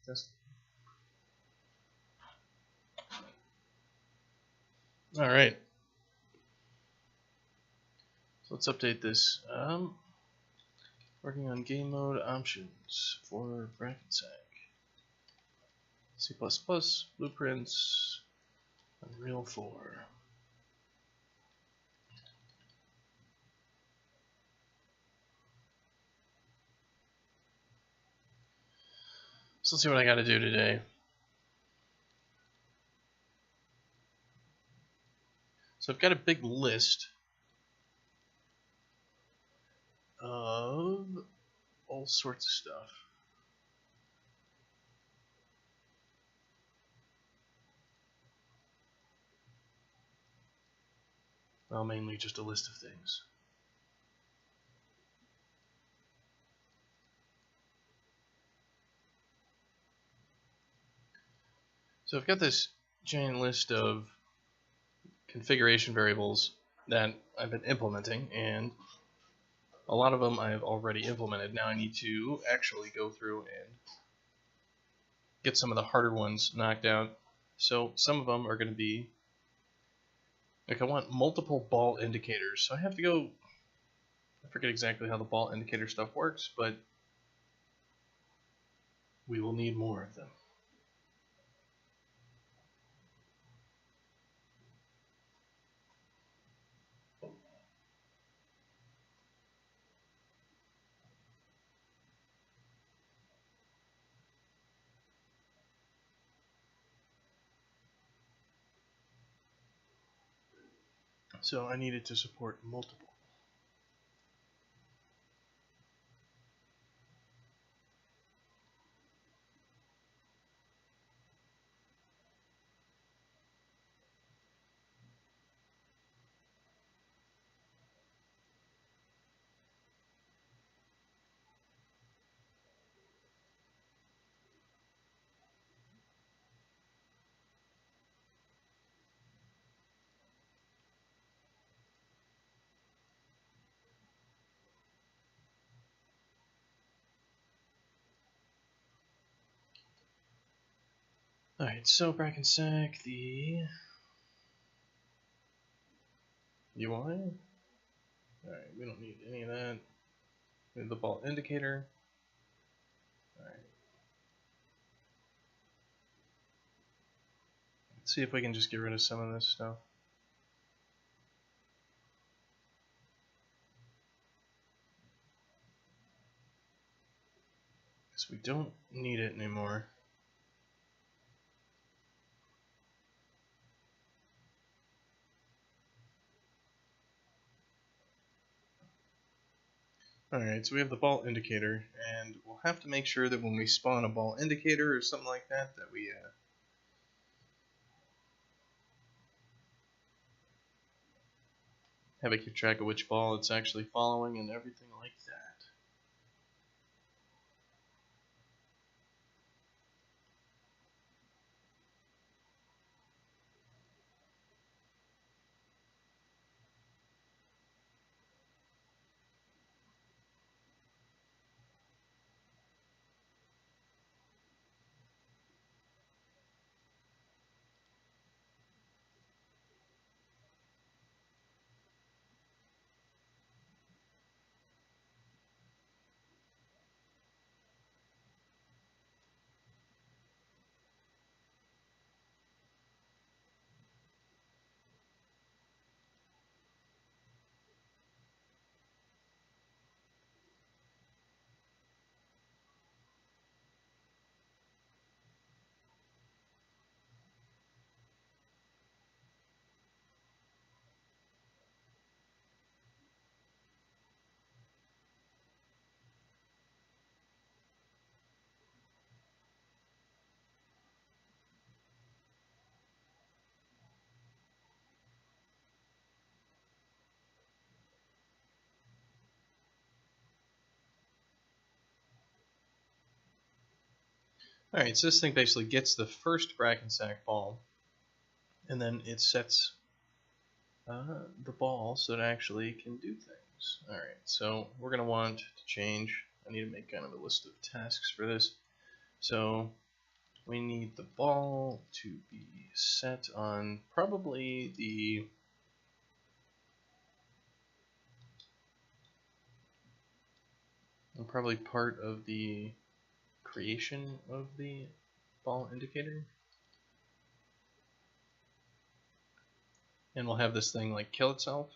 Test. All right. So let's update this. Working on game mode options for bracket sack. C++, blueprints, Unreal 4. So let's see what I got to do today. So I've got a big list of all sorts of stuff. Well, mainly just a list of things. So I've got this giant list of configuration variables that I've been implementing, and a lot of them I've already implemented. Now I need to actually go through and get some of the harder ones knocked out. So some of them are going to be, like, I want multiple ball indicators. So I have to go, I forget exactly how the ball indicator stuff works, but we will need more of them. So I needed to support multiple. Alright, so bracket sack, the UI. Alright, we don't need any of that. We have the ball indicator. Alright. Let's see if we can just get rid of some of this stuff. Because we don't need it anymore. Alright, so we have the ball indicator, and we'll have to make sure that when we spawn a ball indicator or something like that, that we have it keep track of which ball it's actually following and everything like that. Alright, so this thing basically gets the first bracket sack ball, and then it sets the ball so it actually can do things. Alright, so we're going to want to change. I need to make kind of a list of tasks for this. So we need the ball to be set on probably part of the creation of the ball indicator. And we'll have this thing like kill itself.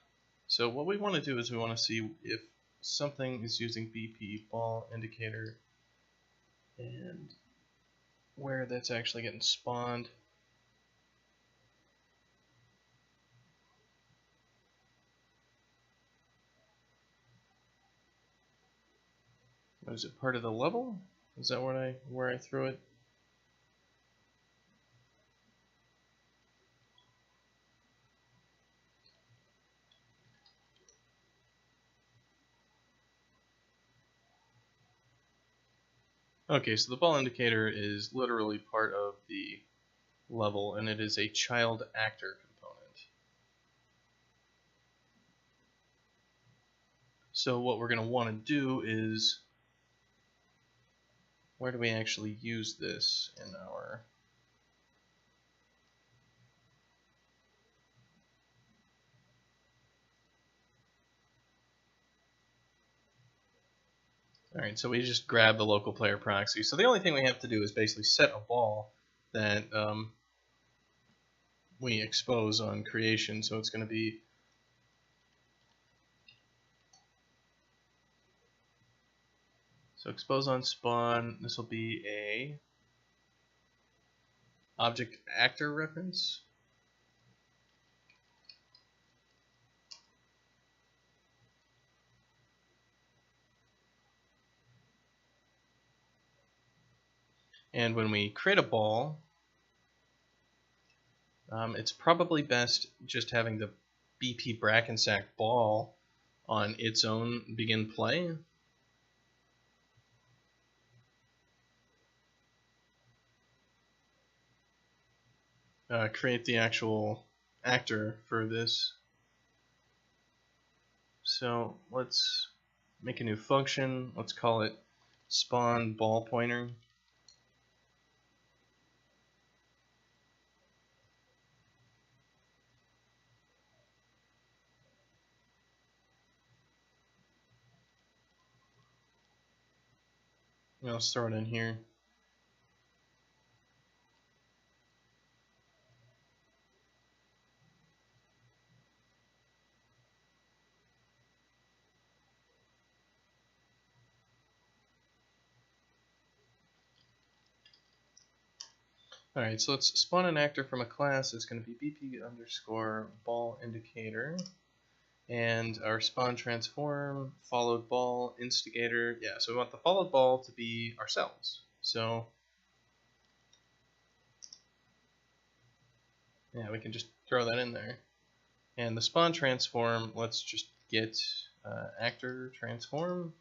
So what we want to do is we want to see if something is using BP ball indicator and where that's actually getting spawned. Is it part of the level? Is that where I threw it? Okay, so the ball indicator is literally part of the level, and it is a child actor component. So what we're going to want to do is, where do we actually use this in our... Alright, so we just grab the local player proxy. So the only thing we have to do is basically set a ball that we expose on creation. So it's going to be expose on spawn. This will be a object actor reference. And when we create a ball, it's probably best just having the BP Brackensack ball on its own begin play. Create the actual actor for this. So let's make a new function. Let's call it spawn ball pointer. Let's throw it in here. Alright, so let's spawn an actor from a class. It's going to be BP underscore ball indicator. And our spawn transform, followed ball, instigator. Yeah, so we want the followed ball to be ourselves. So, yeah, we can just throw that in there. And the spawn transform, let's just get actor transform.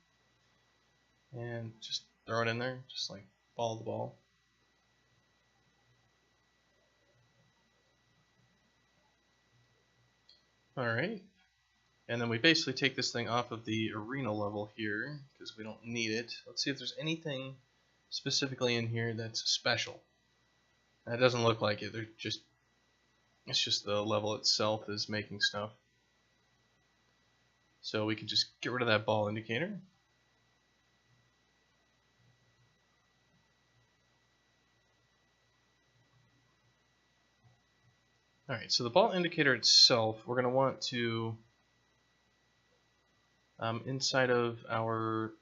And just throw it in there, just like follow the ball. Alright, and then we basically take this thing off of the arena level here, because we don't need it. Let's see if there's anything specifically in here that's special. That doesn't look like it, it's just the level itself is making stuff. So we can just get rid of that ball indicator. Alright, so the ball indicator itself, we're going to want to, inside of our,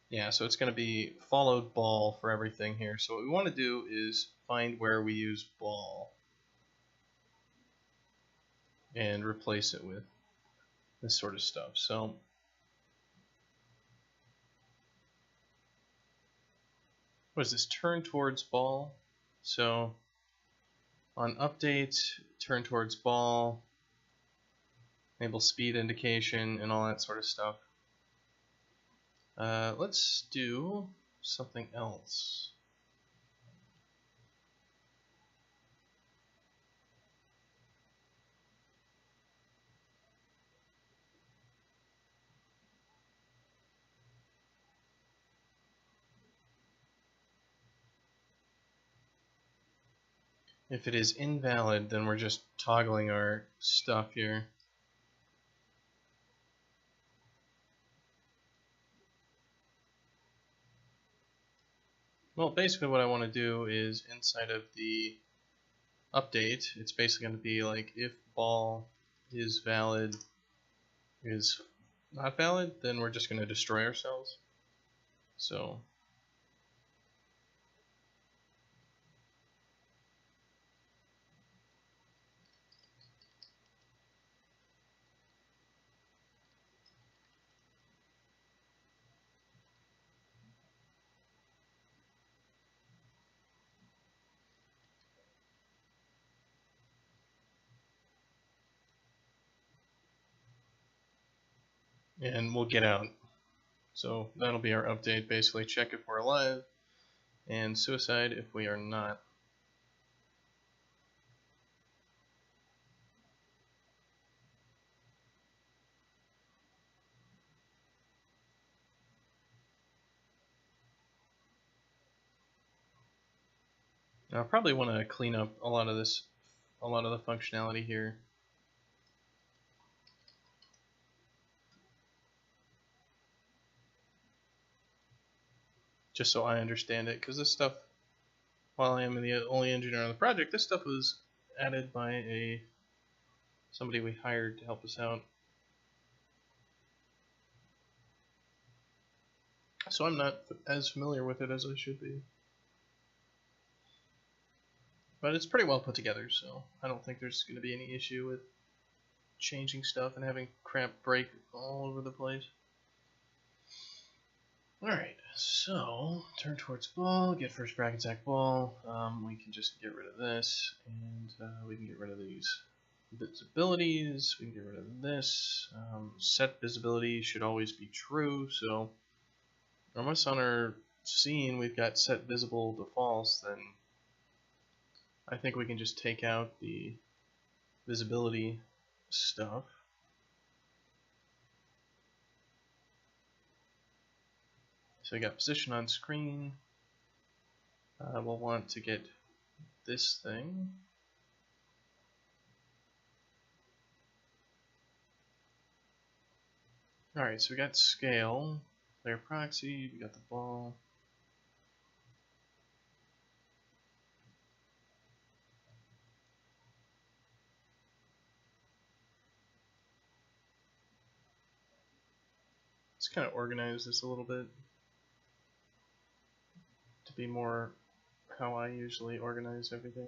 yeah, so it's going to be followed ball for everything here. So what we want to do is find where we use ball and replace it with this sort of stuff. So what is this? Turn towards ball. So on update, turn towards ball, enable speed indication, and all that sort of stuff. Let's do something else. If it is invalid, then we're just toggling our stuff here. Well, basically what I want to do is inside of the update, it's basically going to be like if ball is valid, is not valid, then we're just going to destroy ourselves. So and we'll get out. So that'll be our update, basically check if we're alive, and suicide if we are not. Now, I probably want to clean up a lot of the functionality here. Just so I understand it, because this stuff, while I am the only engineer on the project, this stuff was added by somebody we hired to help us out. So I'm not as familiar with it as I should be. But it's pretty well put together, so I don't think there's going to be any issue with changing stuff and having crap break all over the place. Alright, so turn towards ball, get first bracket sack ball. We can just get rid of this, and we can get rid of these visibilities. We can get rid of this. Set visibility should always be true, so unless on our scene we've got set visible to false, then I think we can just take out the visibility stuff. So we got position on screen. We'll want to get this thing. Alright, so we got scale, player proxy, we got the ball. Let's kind of organize this a little bit to be more how I usually organize everything.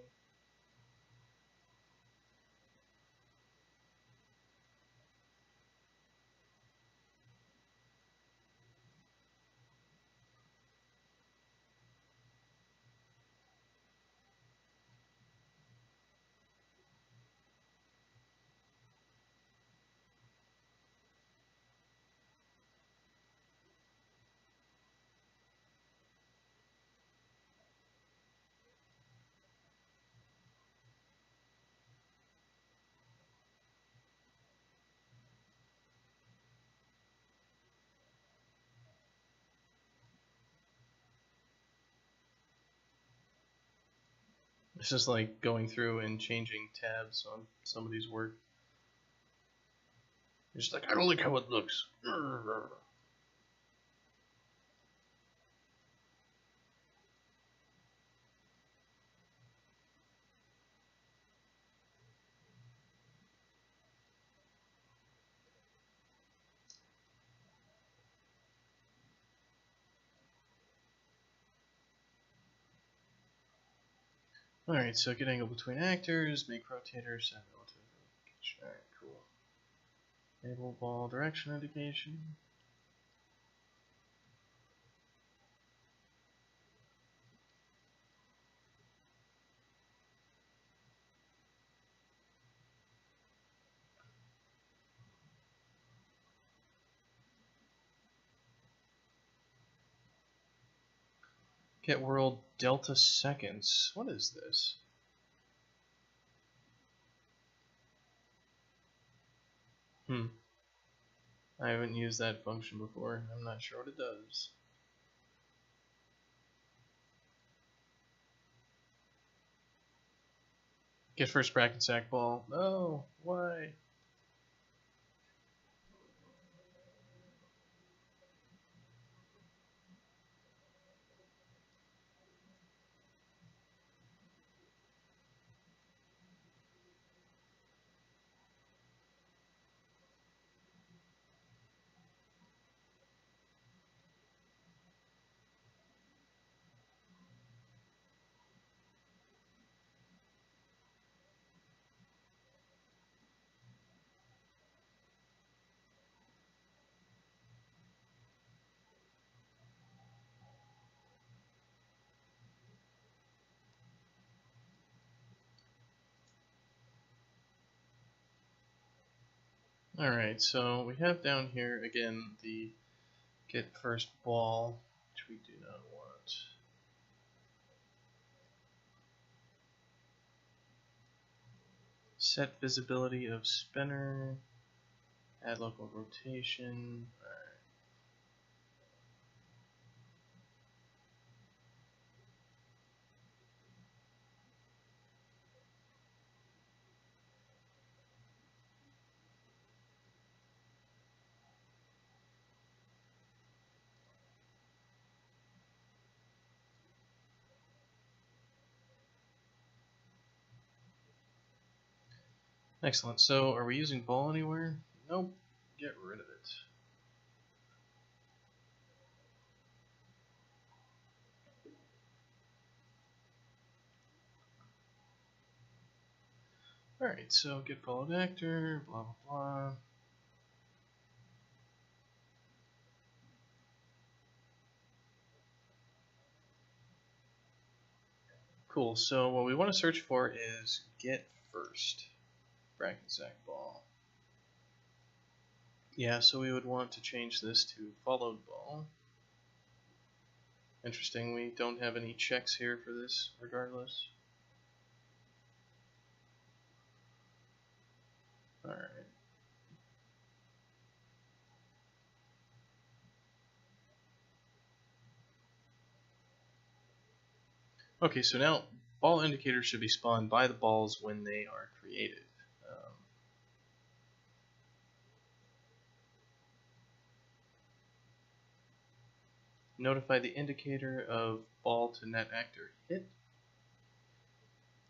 It's just like going through and changing tabs on somebody's work. You're just like, I don't like how it looks. Alright, so get angle between actors, make rotator, set relative indication. Alright, cool. Enable ball direction indication. Get world delta seconds. What is this? I haven't used that function before. I'm not sure what it does. Get first bracket sack ball. No, why? Alright, so we have down here again the get first ball, which we do not want. Set visibility of spinner, add local rotation. Alright. Excellent. So, are we using ball anywhere? Nope. Get rid of it. Alright, so get followed actor, blah blah blah. Cool, so what we want to search for is get first bracket sack ball. Yeah, so we would want to change this to followed ball. Interesting, we don't have any checks here for this regardless. Alright. Okay, so now ball indicators should be spawned by the balls when they are created. Notify the indicator of ball to net actor hit.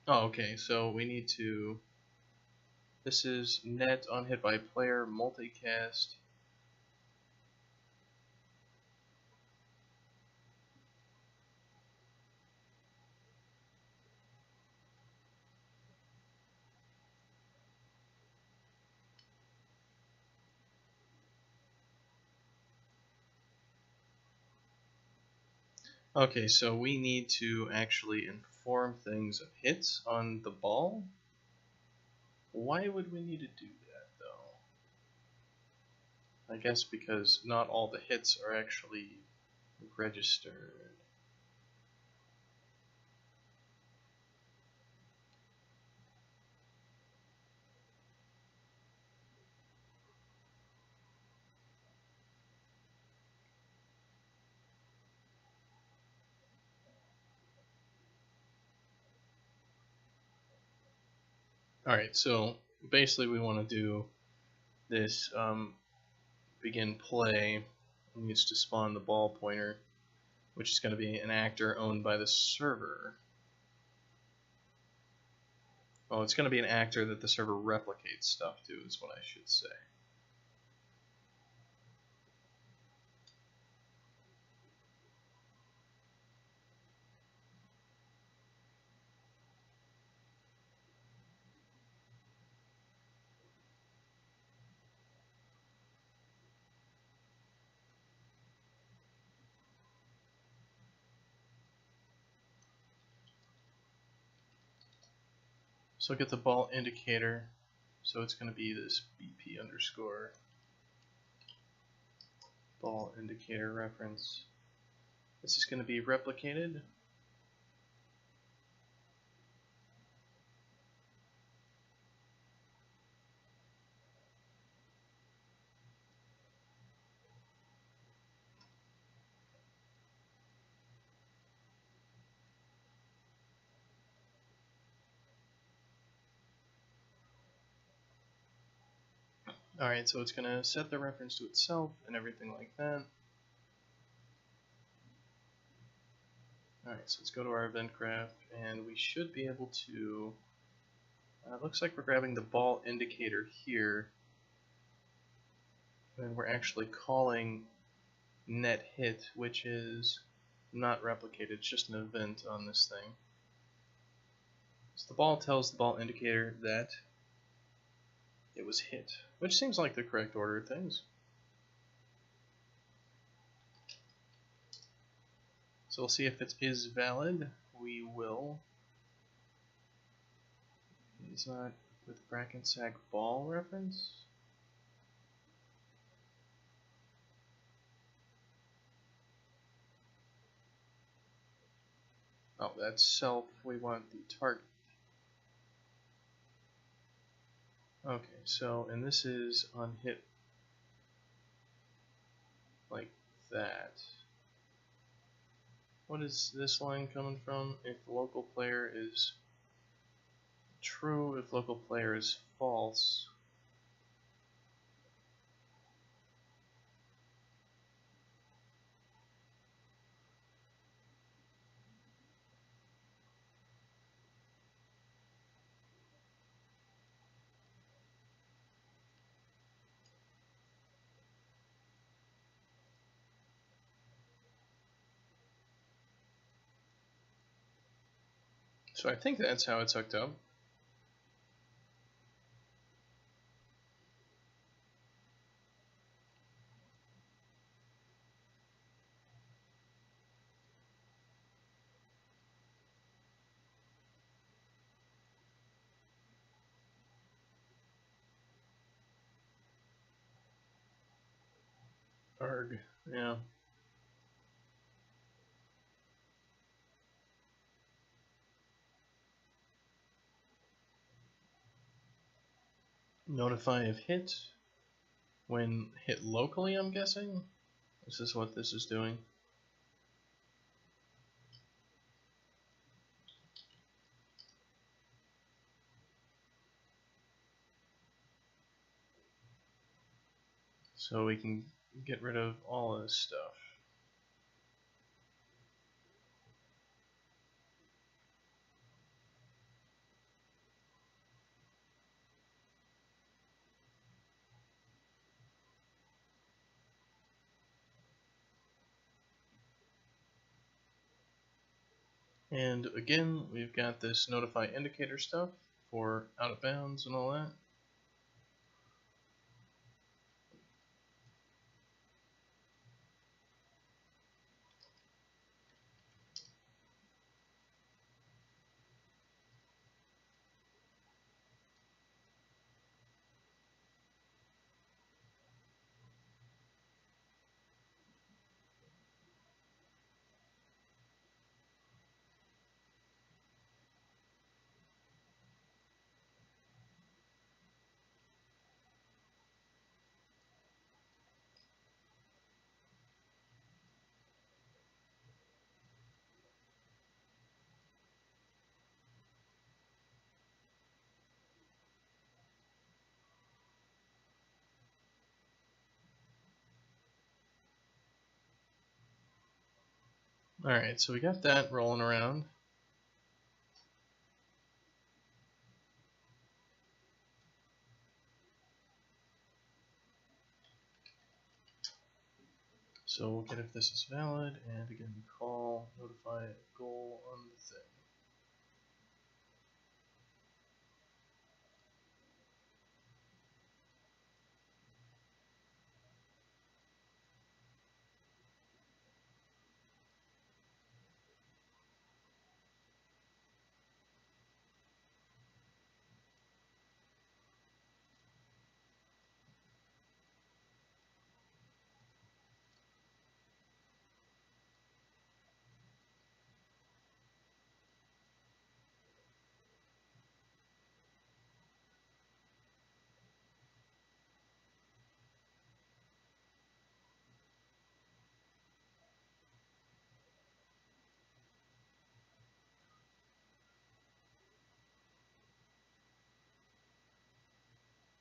Oh, okay, so we need to. This is net on hit by player multicast. Okay, so we need to actually inform things of hits on the ball. Why would we need to do that, though? I guess because not all the hits are actually registered. Alright, so basically we want to do this begin play needs to spawn the ball pointer, which is going to be an actor owned by the server. Well, it's going to be an actor that the server replicates stuff to, is what I should say. So get the ball indicator. So it's going to be this BP underscore ball indicator reference. This is going to be replicated. Alright, so it's going to set the reference to itself and everything like that. Alright, so let's go to our event graph, and we should be able to... looks like we're grabbing the ball indicator here, and we're actually calling net hit, which is not replicated, it's just an event on this thing. So the ball tells the ball indicator that it was hit, which seems like the correct order of things. So we'll see if it is valid. We will. It's not with bracket sag ball reference. Oh, that's self. We want the target. Okay, so, and this is on hit like that. What is this line coming from? If local player is true, if local player is false. So I think that's how it's hooked up. Arg, yeah. Notify if hit. When hit locally, I'm guessing? This is what this is doing. So we can get rid of all of this stuff. And again, we've got this notify indicator stuff for out of bounds and all that. Alright, so we got that rolling around. So we'll get if this is valid, and again call notify goal on the thing.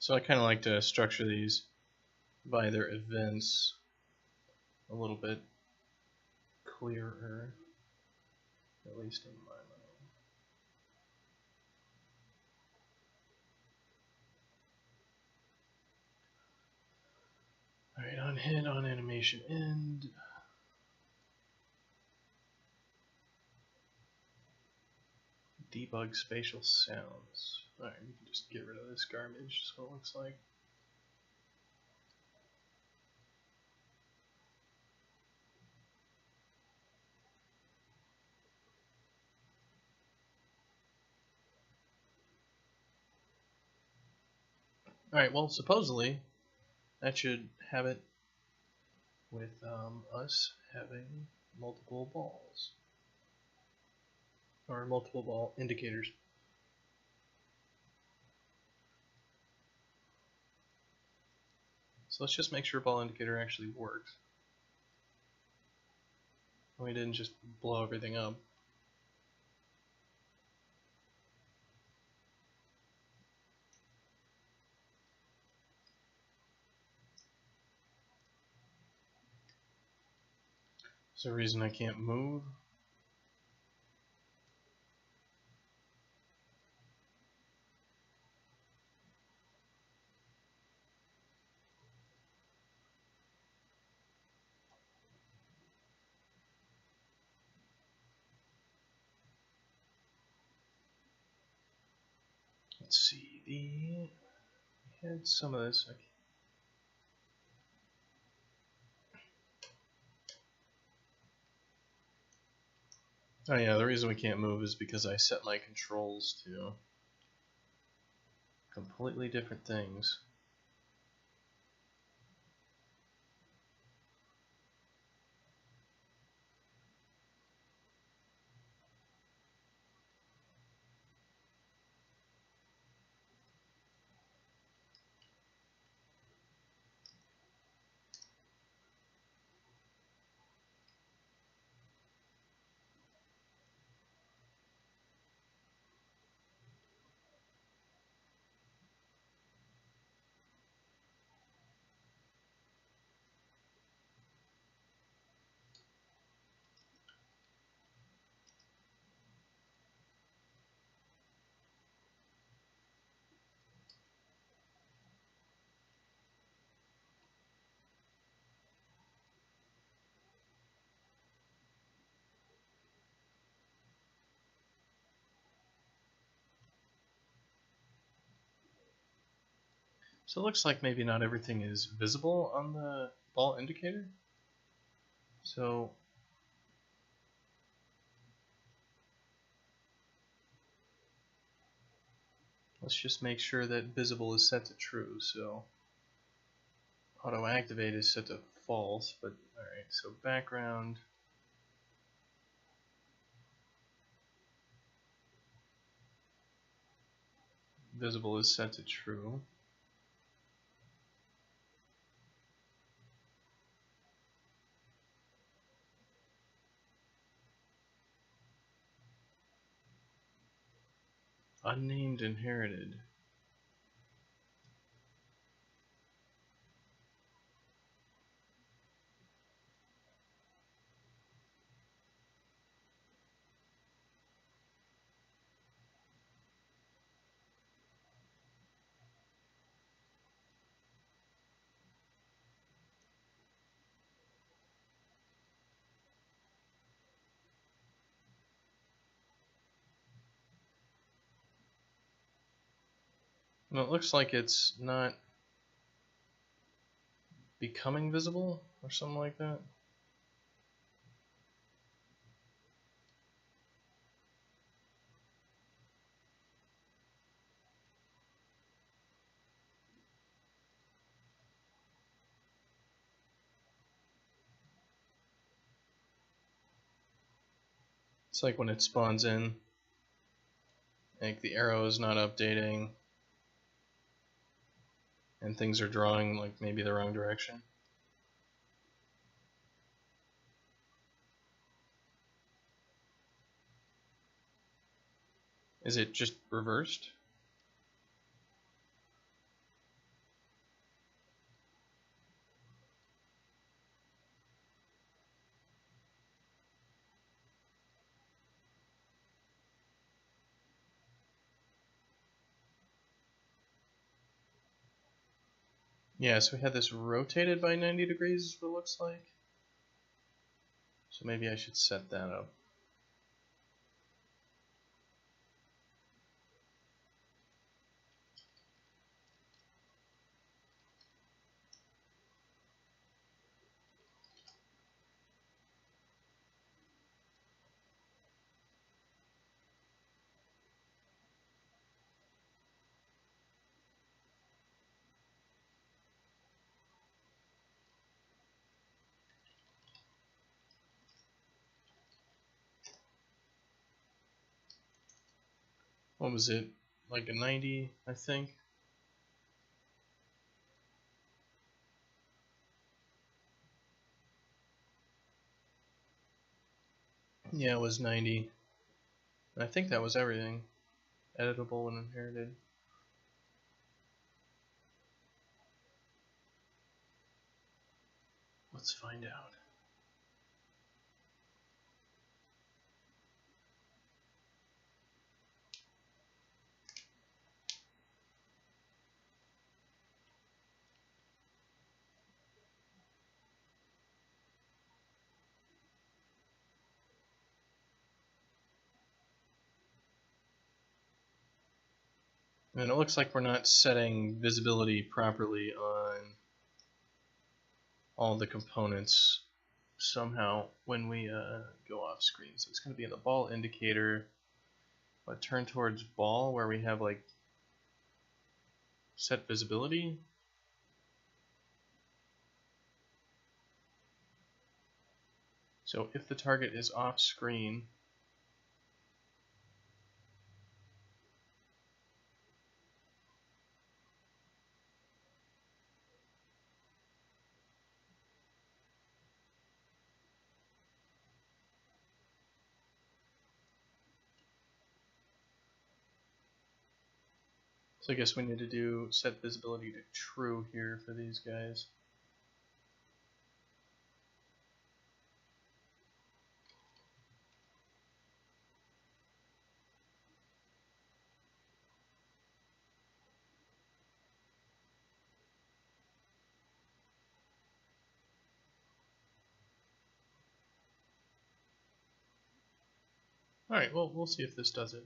So I kind of like to structure these by their events a little bit clearer, at least in my mind. Alright, on hit, on animation end. Debug spatial sounds. Alright, we can just get rid of this garbage, so it looks like. Alright, well, supposedly, that should have it with us having multiple balls. Or multiple ball indicators. So let's just make sure ball indicator actually works. We didn't just blow everything up. Is there a reason I can't move? Let's see, we had some of this. Oh yeah, the reason we can't move is because I set my controls to completely different things. So it looks like maybe not everything is visible on the ball indicator. So let's just make sure that visible is set to true. So auto activate is set to false, but alright, so background. Visible is set to true. Unnamed inherited. Well, it looks like it's not becoming visible or something like that. It's like when it spawns in, like the arrow is not updating and things are drawing like maybe the wrong direction. Is it just reversed? Yeah, so we had this rotated by 90 degrees is what it looks like. So maybe I should set that up. What was it? Like a 90, I think? Yeah, it was 90. I think that was everything. Editable and inherited. Let's find out. And it looks like we're not setting visibility properly on all the components somehow when we go off screen. So it's going to be in the ball indicator, but turn towards ball where we have like set visibility. So if the target is off screen, so I guess we need to do set visibility to true here for these guys. Alright, well, we'll see if this does it.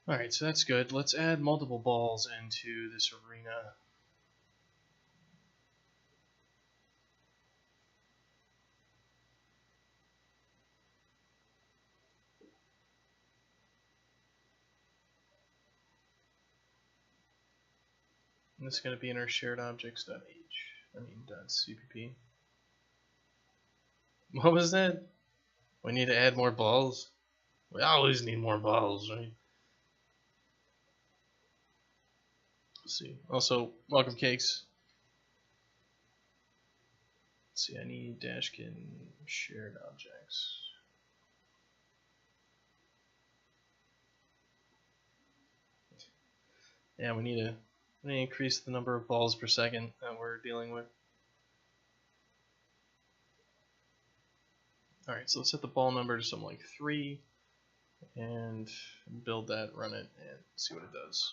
Alright, so that's good. Let's add multiple balls into this arena. And this is going to be in our shared objects.cpp. What was that? We need to add more balls? We always need more balls, right? Let's see. Also, welcome cakes. Let's see, I need Dashkin shared objects. Yeah, we need to increase the number of balls per second that we're dealing with. Alright, so let's set the ball number to something like 3 and build that, run it, and see what it does.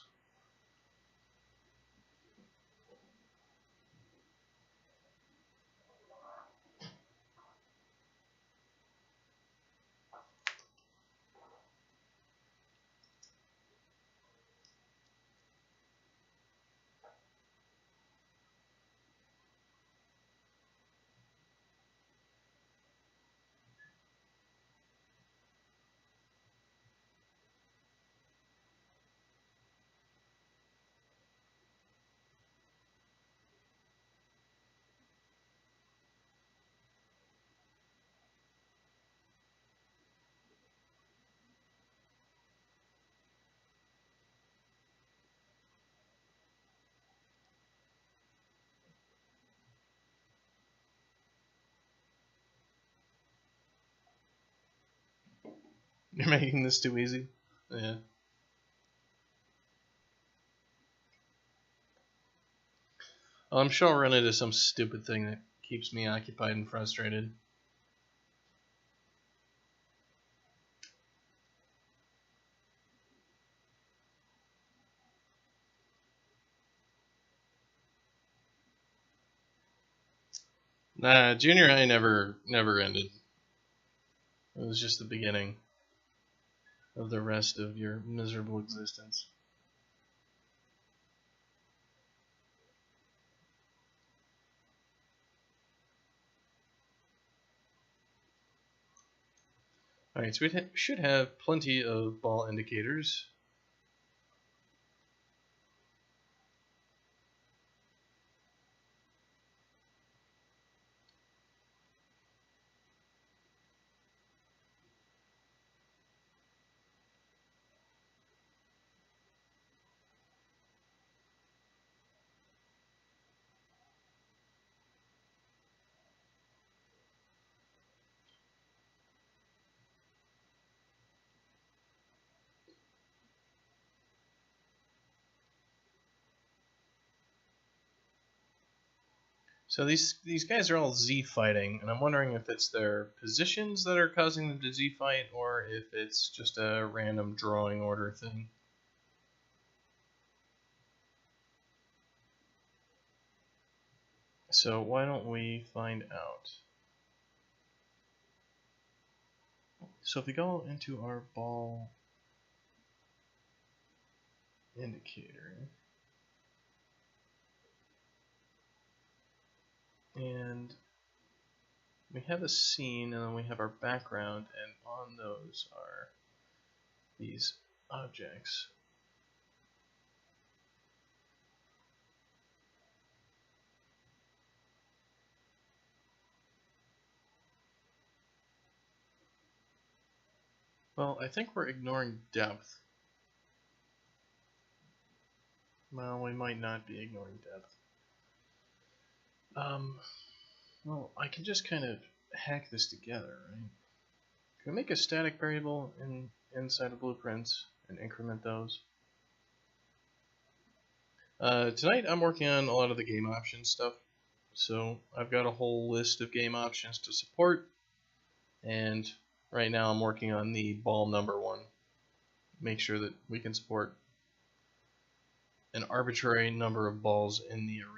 You're making this too easy? Yeah. Well, I'm sure I'll run into some stupid thing that keeps me occupied and frustrated. Nah, junior high never ended. It was just the beginning of the rest of your miserable existence. Alright, so we should have plenty of ball indicators. So these guys are all Z fighting, and I'm wondering if it's their positions that are causing them to Z fight, or if it's just a random drawing order thing. So why don't we find out? So if we go into our ball indicator, and we have a scene, and then we have our background, and on those are these objects. Well, I think we're ignoring depth. Well, we might not be ignoring depth. Well, I can just kind of hack this together, right? Can we make a static variable inside of blueprints and increment those? Tonight I'm working on a lot of the game options stuff. So I've got a whole list of game options to support, and right now I'm working on the ball number one. Make sure that we can support an arbitrary number of balls in the arena.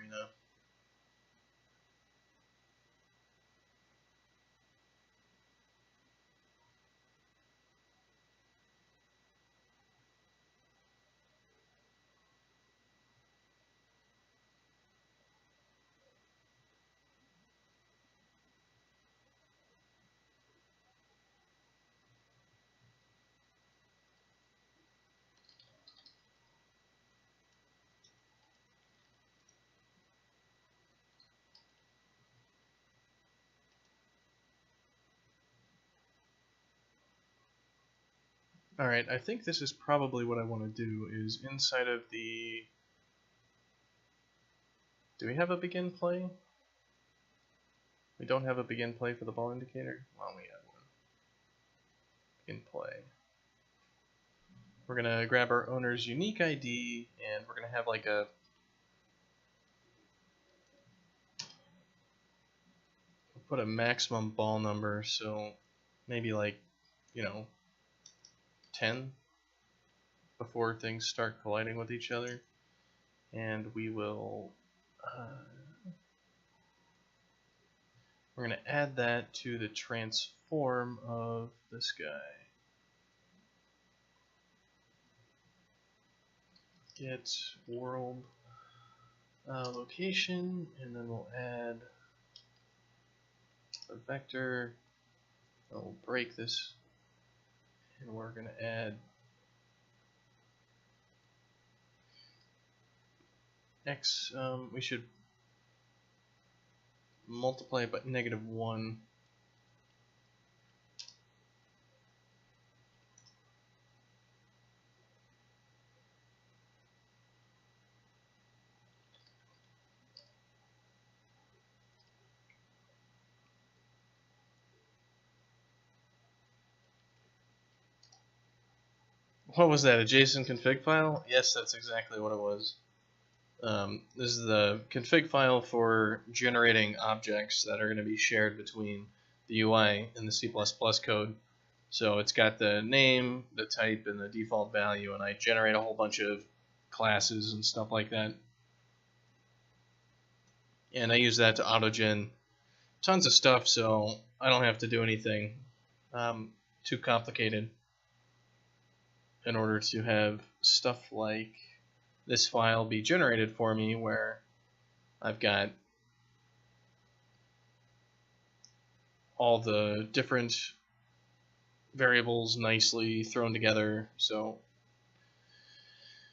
Alright, I think this is probably what I want to do, is inside of the... Do we have a begin play? We don't have a begin play for the ball indicator? Well, we have one. Begin play. We're going to grab our owner's unique ID, and we're going to have like a... We'll put a maximum ball number, so maybe like, 10 before things start colliding with each other. And we will... we're going to add that to the transform of this guy. Get world location, and then we'll add a vector. We'll break this, and we're going to add x. We should multiply it by -1. What was that, a JSON config file? Yes, that's exactly what it was. This is the config file for generating objects that are going to be shared between the UI and the C++ code. So it's got the name, the type, and the default value, and I generate a whole bunch of classes and stuff like that. And I use that to auto-gen tons of stuff, so I don't have to do anything too complicated in order to have stuff like this file be generated for me, where I've got all the different variables nicely thrown together. So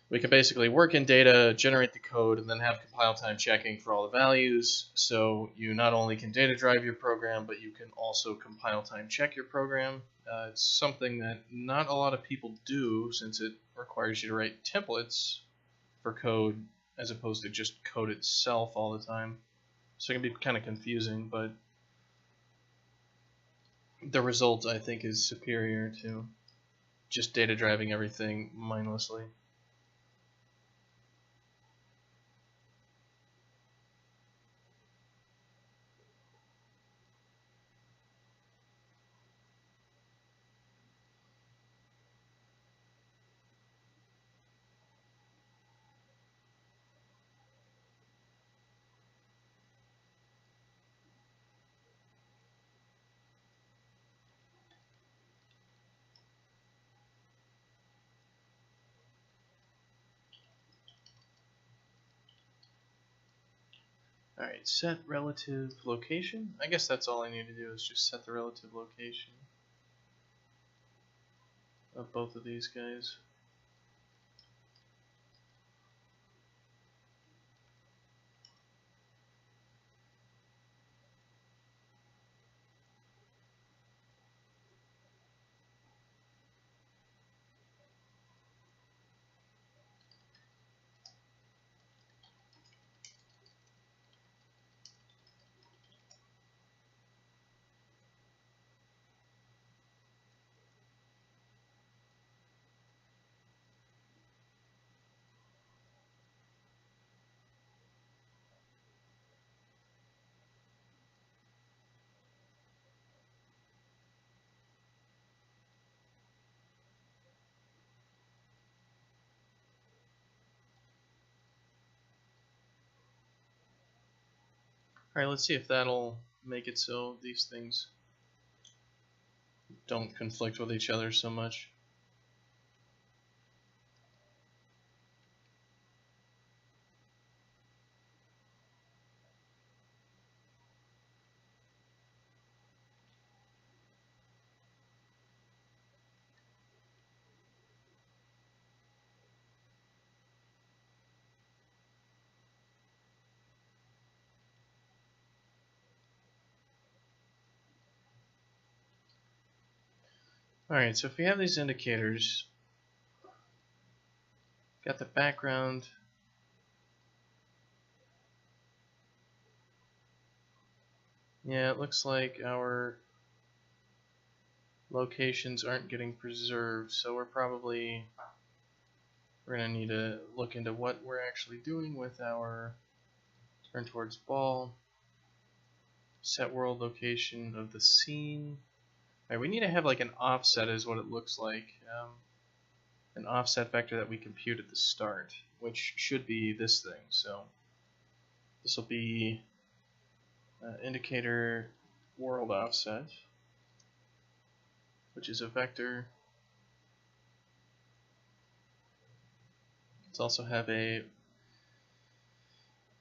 we can basically work in data, generate the code, and then have compile time checking for all the values. So you not only can data drive your program, but you can also compile time check your program. It's something that not a lot of people do, since it requires you to write templates for code as opposed to just code itself all the time. So it can be kind of confusing, but the result, I think, is superior to just data driving everything mindlessly. Alright, set relative location. I guess that's all I need to do, is just set the relative location of both of these guys. Alright, let's see if that'll make it so these things don't conflict with each other so much. Alright, so if we have these indicators, got the background, yeah, it looks like our locations aren't getting preserved, so we're going to need to look into what we're actually doing with our turn towards ball, set world location of the scene. Alright, we need to have like an offset is what it looks like. An offset vector that we compute at the start, which should be this thing. So this will be indicator world offset, which is a vector. Let's also have a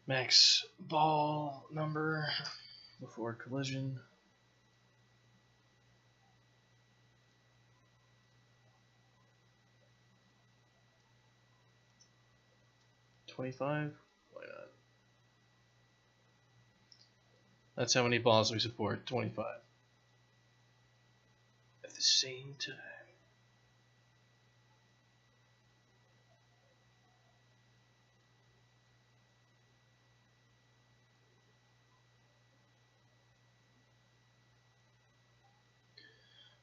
max ball number before collision. $25? Why not? That's how many balls we support, 25. At the same time.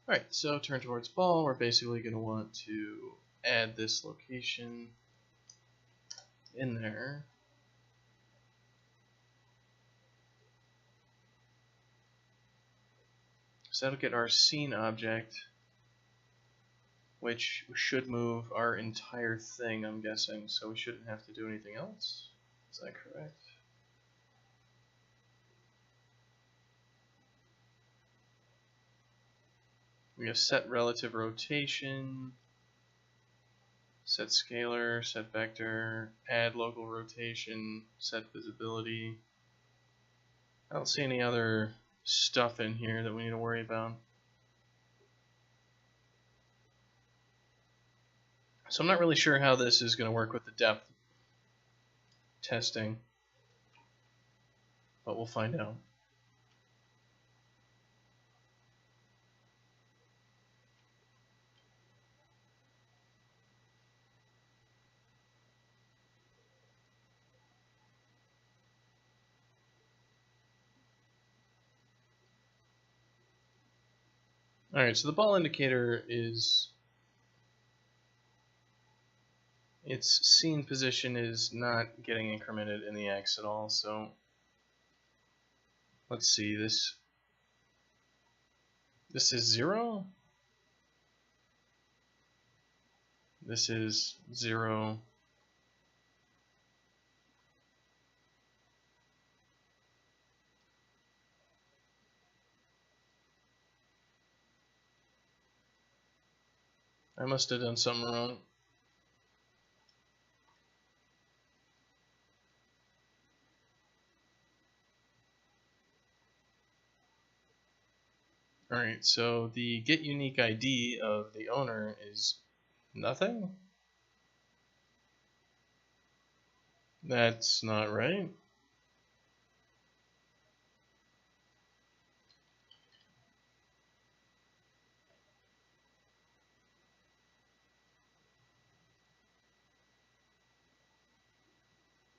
Alright, so turn towards ball, we're basically going to want to add this location in there. So that'll get our scene object, which should move our entire thing, I'm guessing, so we shouldn't have to do anything else. Is that correct? We have set relative rotation, set scalar, set vector, add local rotation, set visibility. I don't see any other stuff in here that we need to worry about. So I'm not really sure how this is going to work with the depth testing, but we'll find out. Alright, so the ball indicator is, its scene position is not getting incremented in the X at all, so let's see, this is 0, this is 0, I must have done something wrong. Alright, so the get unique ID of the owner is nothing? That's not right.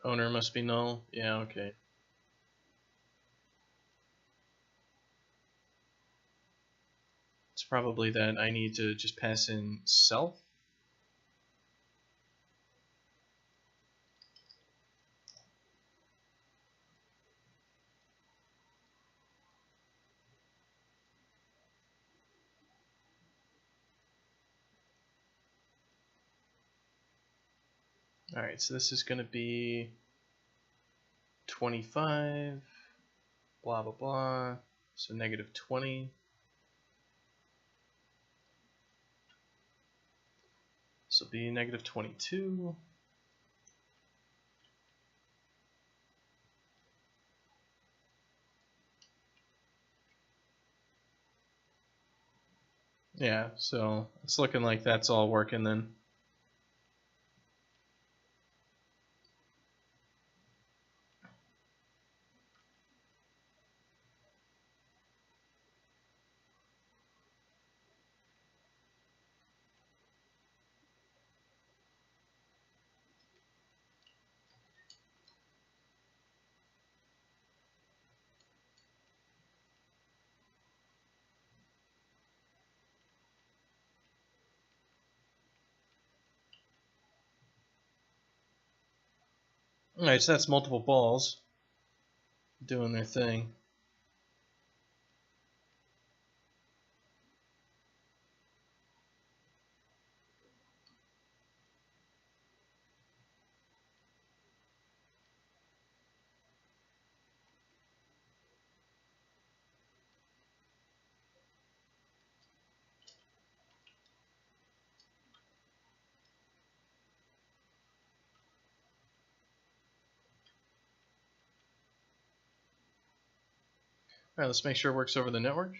Owner must be null. Yeah, okay. It's probably that I need to just pass in self. Alright, so this is going to be 25, blah blah blah, so negative 20. This will be negative 22. Yeah, so it's looking like that's all working then. Alright, so that's multiple balls doing their thing. Alright, let's make sure it works over the network.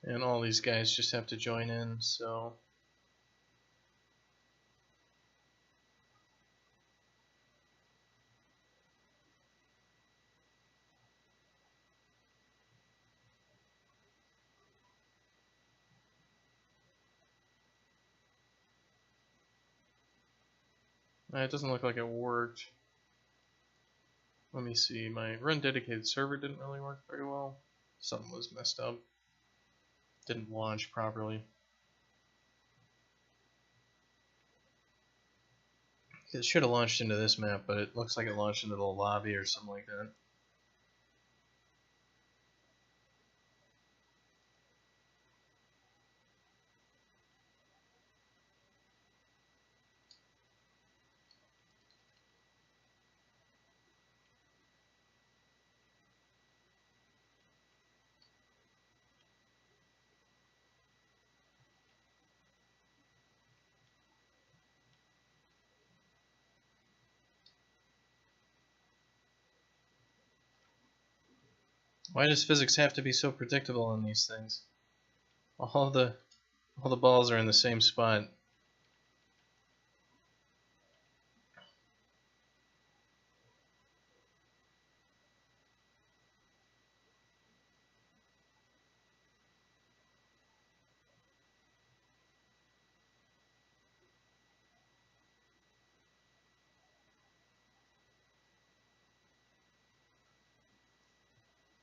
And all these guys just have to join in, so... It doesn't look like it worked. Let me see, my run dedicated server didn't really work very well. Something was messed up. Didn't launch properly. It should have launched into this map, but it looks like it launched into the lobby or something like that. Why does physics have to be so predictable on these things? All the balls are in the same spot.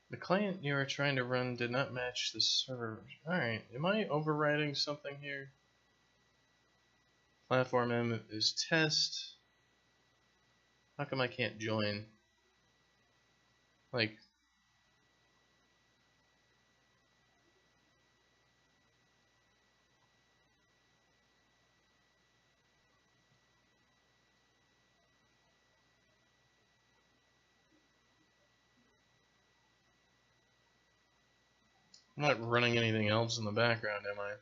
The client you are trying to run did not match the server. Alright, am I overriding something here? Platform M is test. How come I can't join? Like, I'm not running anything else in the background, am I?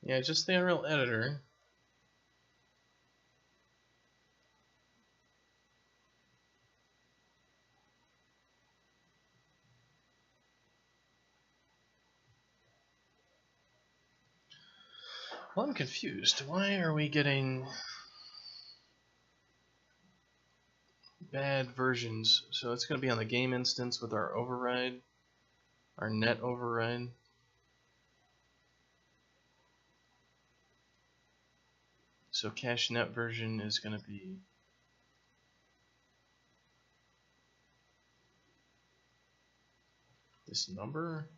Yeah, just the Unreal Editor. Well, I'm confused. Why are we getting bad versions? So it's going to be on the game instance with our override, our net override. So cache net version is going to be this number.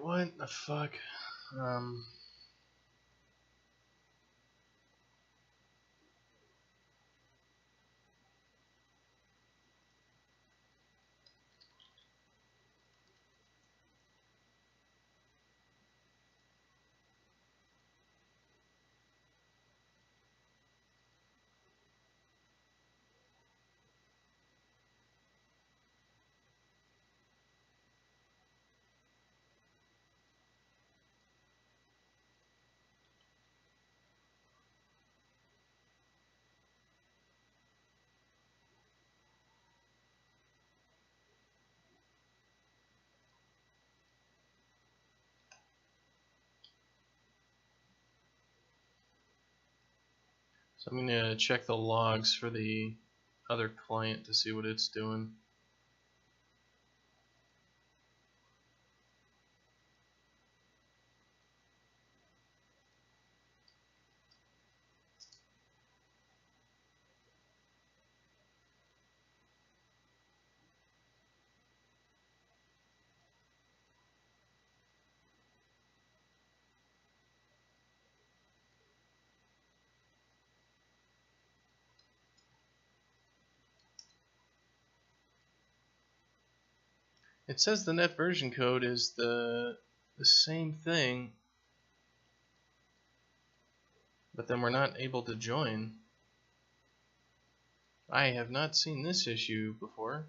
what the fuck? So I'm going to check the logs for the other client to see what it's doing. It says the net version code is the same thing, but then we're not able to join. I have not seen this issue before.